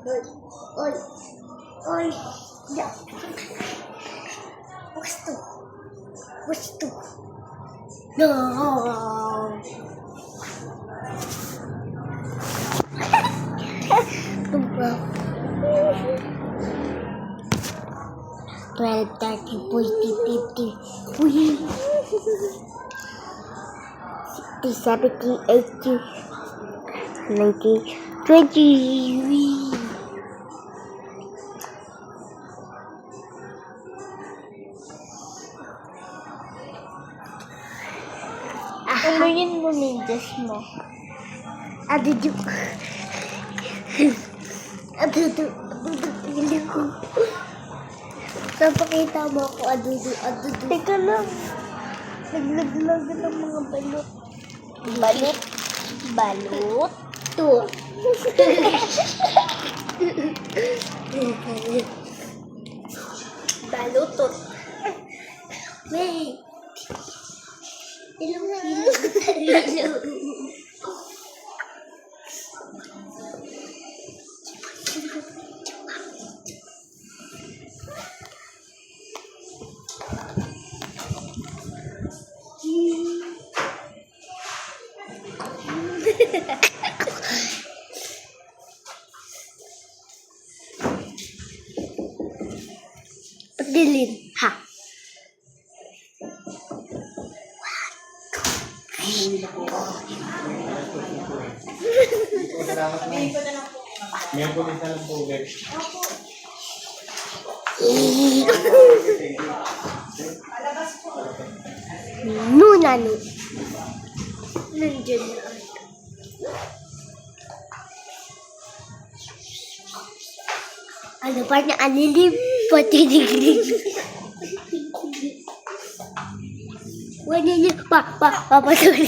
Oi, oi, oi. Ya. Gusto. Gusto. No. Tumba. 12, 13, 14, 15. Wee. 16, 17, 18, 19, 20. Wee. Ano yun lumigas mo? Aduduk. Aduduk. Aduduk ko. So, pakita mo ako. Aduduk. Aduduk. Teka lang. Naglaglagan ng mga balot. Balot? Balot? Ito. Balutot. Wait. Ilong. Pagdilin. Ha. May pulis na ng tubig. Nunano. Nandiyan na. Ano pa niya? Alilim. Patiliglig. Wala niya. Papatuloy.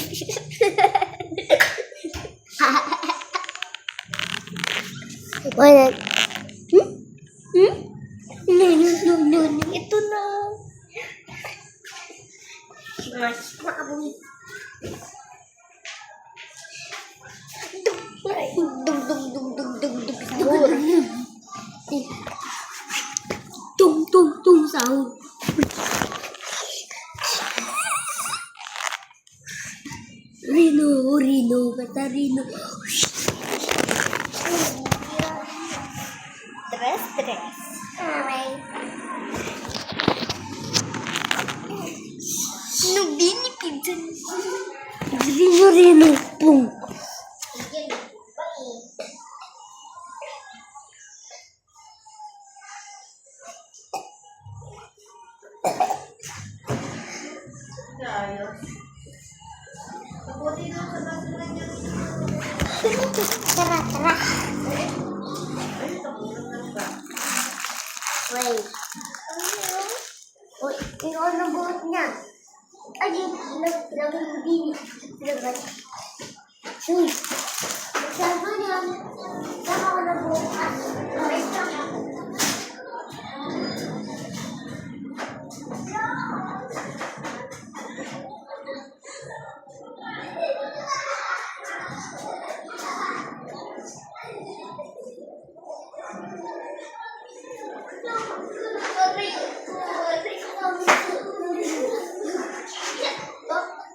Wala. No. Ito na. Maamoy. Dum sahur. Rino, kata Rino. Tres. Aray. Nubini pizza. Rino, pum. Tara. Wait. Uy, ikaw na buhat niya. Ay, lagay mo din. Lagay. Uy, sabi niya. Saka ko na buhat.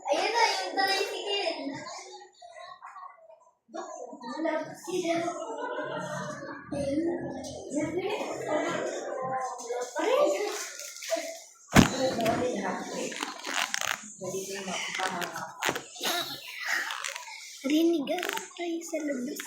Ayun na, yung tricycle. Rinigan tayo sa labas.